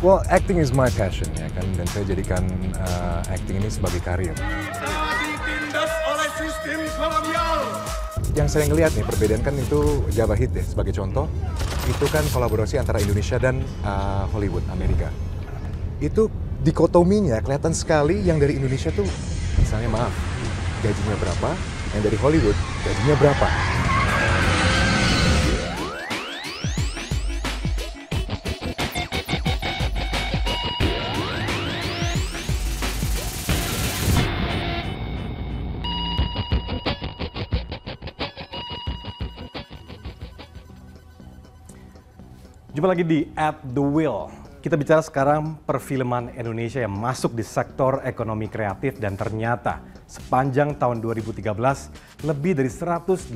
Well, acting is my passion ya kan, dan saya jadikan acting ini sebagai karir. Ditindas oleh sistem kolonial. Yang saya ngelihat nih perbedaan kan itu Java Hit ya sebagai contoh, itu kan kolaborasi antara Indonesia dan Hollywood Amerika. Itu dikotominya kelihatan sekali, yang dari Indonesia tuh misalnya maaf gajinya berapa, yang dari Hollywood gajinya berapa. Jumpa lagi di At The Wheel. Kita bicara sekarang perfilman Indonesia yang masuk di sektor ekonomi kreatif, dan ternyata sepanjang tahun 2013 lebih dari 185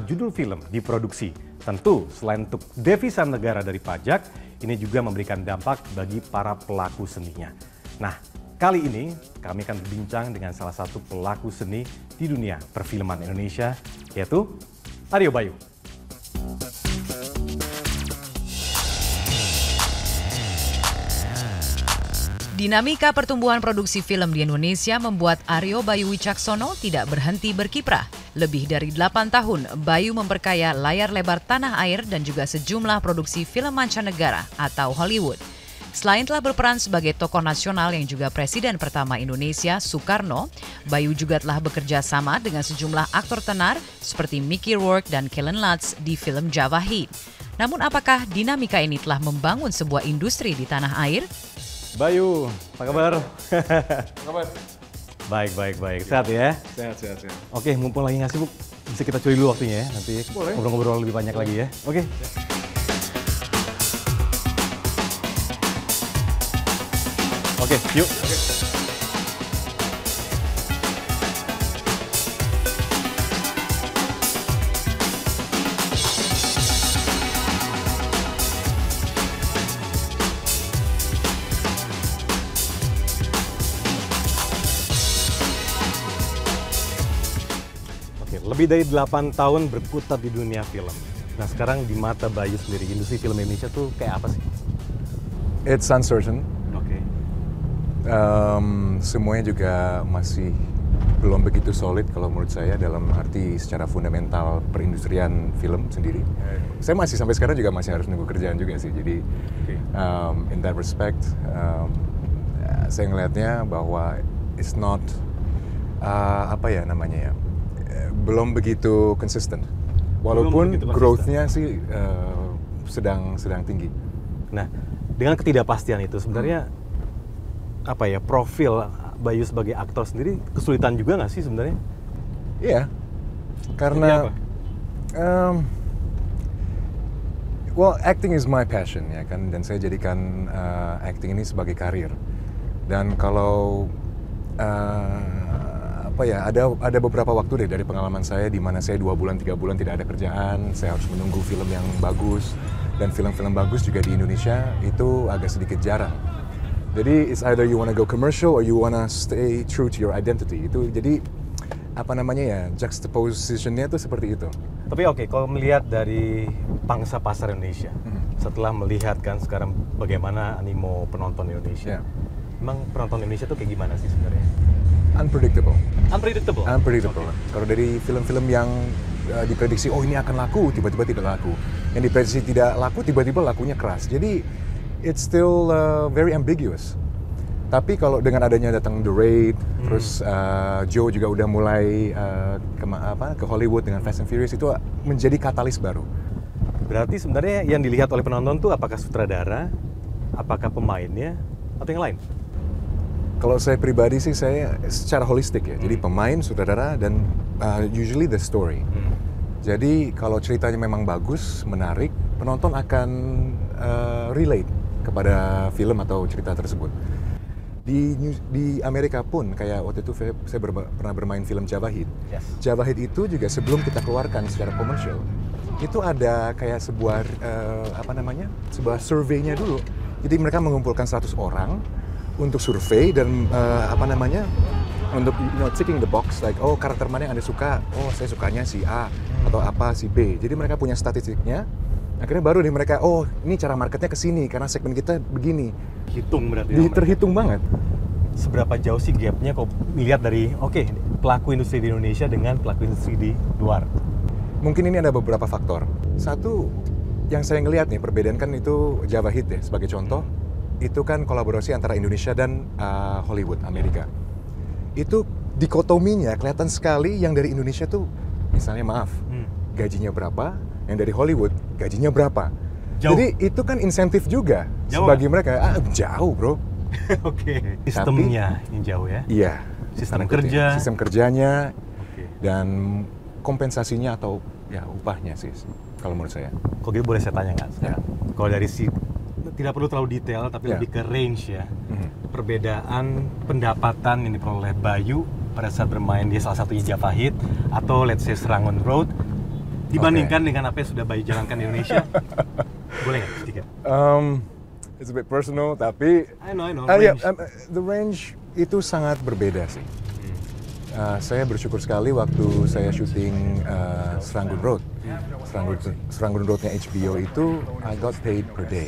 judul film diproduksi. Tentu selain untuk devisa negara dari pajak, ini juga memberikan dampak bagi para pelaku seninya. Nah, kali ini kami akan berbincang dengan salah satu pelaku seni di dunia perfilman Indonesia, yaitu Aryo Bayu. Dinamika pertumbuhan produksi film di Indonesia membuat Aryo Bayu Wicaksono tidak berhenti berkiprah. Lebih dari 8 tahun, Bayu memperkaya layar lebar tanah air dan juga sejumlah produksi film mancanegara atau Hollywood. Selain telah berperan sebagai tokoh nasional yang juga Presiden pertama Indonesia, Soekarno, Bayu juga telah bekerja sama dengan sejumlah aktor tenar seperti Mickey Rourke dan Kellen Lutz di film Java Hit. Namun apakah dinamika ini telah membangun sebuah industri di tanah air? Bayu, apa kabar? Apa kabar? Baik. Sehat ya? Sehat. Oke, mumpung lagi nggak sibuk, bisa kita curi dulu waktunya ya. Nanti Boleh. ngobrol-ngobrol lebih banyak lagi ya. Oke. Oke, yuk. Lebih dari 8 tahun berputar di dunia film. Nah, sekarang di mata Bayu sendiri, industri film Indonesia tuh kayak apa sih? It's uncertain. Oke. Semuanya juga masih belum begitu solid kalau menurut saya, dalam arti secara fundamental perindustrian film sendiri. Saya masih sampai sekarang juga masih harus nunggu kerjaan juga sih. Jadi in that respect, saya ngelihatnya bahwa it's not belum begitu konsisten. Walaupun growth-nya sih sedang tinggi. Nah, dengan ketidakpastian itu sebenarnya profil Bayu sebagai aktor sendiri kesulitan juga nggak sih sebenarnya? Iya, karena well, acting is my passion ya kan, dan saya jadikan acting ini sebagai karir. Dan kalau ada beberapa waktu deh dari pengalaman saya di mana saya 2 bulan 3 bulan tidak ada kerjaan, saya harus menunggu film yang bagus, dan film-film bagus juga di Indonesia itu agak sedikit jarang. Jadi it's either you wanna go commercial or you wanna stay true to your identity. Itu jadi juxtaposition-nya itu seperti itu. Tapi oke, kalau melihat dari pangsa pasar Indonesia, setelah melihat kan sekarang bagaimana animo penonton Indonesia, emang penonton Indonesia tuh kayak gimana sih sebenarnya? Unpredictable. Okay. Kalau dari film-film yang diprediksi, oh ini akan laku, tiba-tiba tidak laku. Yang diprediksi tidak laku, tiba-tiba lakunya keras. Jadi it's still very ambiguous. Tapi kalau dengan adanya datang The Raid, terus Joe juga udah mulai ke Hollywood dengan Fast and Furious, itu menjadi katalis baru. Berarti sebenarnya yang dilihat oleh penonton tuh apakah sutradara, apakah pemainnya, atau yang lain? Kalau saya pribadi sih, saya secara holistik ya. Jadi pemain, sutradara, dan usually the story. Jadi kalau ceritanya memang bagus, menarik, penonton akan relate kepada film atau cerita tersebut. Di Amerika pun, kayak waktu itu saya pernah bermain film Java Hit. Yes. Java Hit itu juga sebelum kita keluarkan secara komersial, itu ada kayak sebuah sebuah survei-nya dulu. Jadi mereka mengumpulkan 100 orang untuk survei dan untuk ticking the box, like karakter mana yang Anda suka, saya sukanya si A atau apa si B. Jadi mereka punya statistiknya, Akhirnya baru nih mereka, oh ini cara marketnya ke sini karena segmen kita begini. Hitung berarti. Terhitung banget. Seberapa jauh sih gapnya kok lihat dari pelaku industri di Indonesia dengan pelaku industri di luar? Mungkin ini ada beberapa faktor. Satu, yang saya ngelihat nih perbedaan kan itu Java Hit ya sebagai contoh. Itu kan kolaborasi antara Indonesia dan Hollywood, Amerika. Itu dikotominya kelihatan sekali yang dari Indonesia tuh, misalnya gajinya berapa, yang dari Hollywood gajinya berapa. Jauh. Jadi itu kan insentif juga Jauh bagi mereka. Jauh bro. Oke. Sistemnya yang jauh ya? Iya. Sistem kerja. Sistem kerjanya Oke. dan kompensasinya atau ya upahnya sih kalau menurut saya. Kok gitu boleh saya tanya nggak? Ya. Kalau dari tidak perlu terlalu detail tapi Ya. lebih ke range ya. Perbedaan pendapatan yang diperoleh Bayu pada saat bermain di salah satunya Java Hit atau let's say Serangoon Road dibandingkan dengan apa yang sudah Bayu jalankan di Indonesia. Boleh nggak sedikit? It's a bit personal, tapi I know. The range itu sangat berbeda sih. Saya bersyukur sekali waktu saya syuting Serangoon Road. Serangoon Road-nya HBO itu I got paid per day.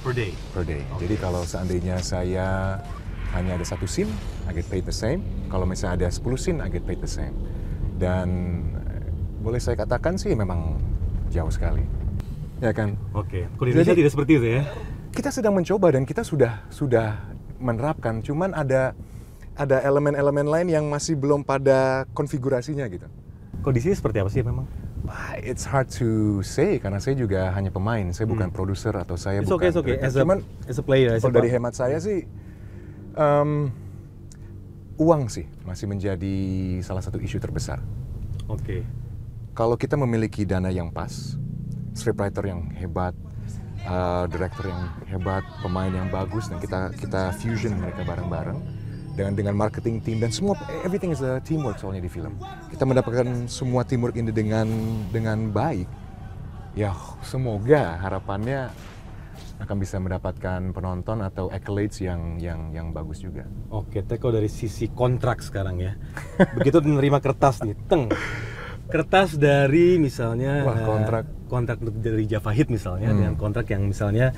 Per day? Per day. Jadi kalau seandainya saya hanya ada 1 scene, I get paid the same. Kalau misalnya ada 10 scene, I get paid the same. Dan boleh saya katakan sih memang jauh sekali. Ya kan? Oke. Kalau di Indonesia tidak seperti itu ya? Kita sedang mencoba dan kita sudah menerapkan. Cuman ada elemen-elemen lain yang masih belum pada konfigurasinya gitu. Kondisinya seperti apa sih memang? It's hard to say karena saya juga hanya pemain. Saya bukan produser atau saya bukan. It's okay. Cuman as a player, kalau dari hemat saya sih uang sih masih menjadi salah satu isu terbesar. Oke. Kalau kita memiliki dana yang pas, scriptwriter yang hebat, director yang hebat, pemain yang bagus, dan kita fusion mereka bareng-bareng dengan marketing team dan semua, everything is a teamwork soalnya di film. Kita mendapatkan semua teamwork ini dengan baik. Ya semoga harapannya akan bisa mendapatkan penonton atau accolades yang bagus juga. Oke, Teko dari sisi kontrak sekarang ya. Begitu menerima kertas nih, kertas dari misalnya kontrak dari Java Hit misalnya dengan kontrak yang misalnya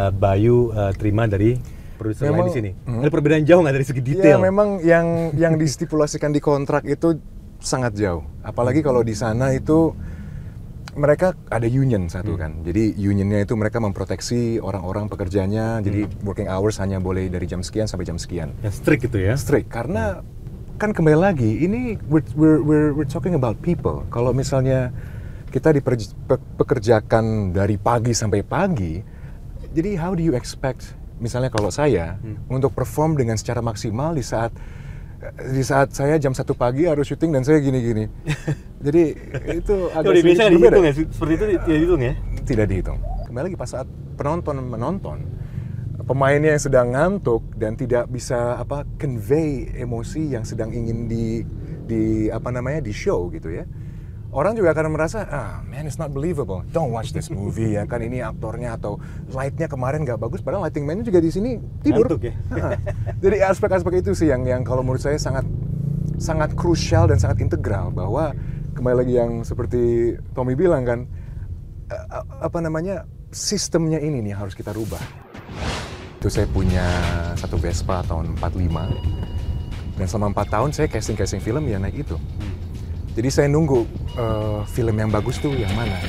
Bayu terima dari produser lain di sini. Ada perbedaan jauh nggak dari segi detail? Ya memang yang distipulasikan di kontrak itu sangat jauh. Apalagi kalau di sana itu mereka ada union satu kan. Jadi unionnya itu mereka memproteksi orang-orang pekerjanya. Jadi working hours hanya boleh dari jam sekian sampai jam sekian. Ya strict gitu ya? Strict karena kan kembali lagi ini we're talking about people. Kalau misalnya kita dipekerjakan dari pagi sampai pagi, jadi how do you expect misalnya kalau saya untuk perform dengan secara maksimal di saat saya jam 1 pagi harus syuting dan saya gini-gini. Jadi itu agak sedikit berbeda. Dihitung ya? Seperti itu tidak dihitung ya? Tidak dihitung. Kembali lagi pas saat penonton menonton, pemainnya yang sedang ngantuk dan tidak bisa convey emosi yang sedang ingin di show gitu ya. Orang juga akan merasa, man, it's not believable. Don't watch this movie ya kan, ini aktornya atau lightnya kemarin nggak bagus, padahal lighting man-nya juga di sini tidur. Ngantuk ya? Jadi aspek-aspek itu sih yang kalau menurut saya sangat krusial dan sangat integral, bahwa kembali lagi yang seperti Tommy bilang kan, sistemnya ini nih harus kita rubah. Itu saya punya satu Vespa tahun 45 dan selama 4 tahun saya casting film ya naik itu. Jadi saya nunggu film yang bagus tuh yang mana.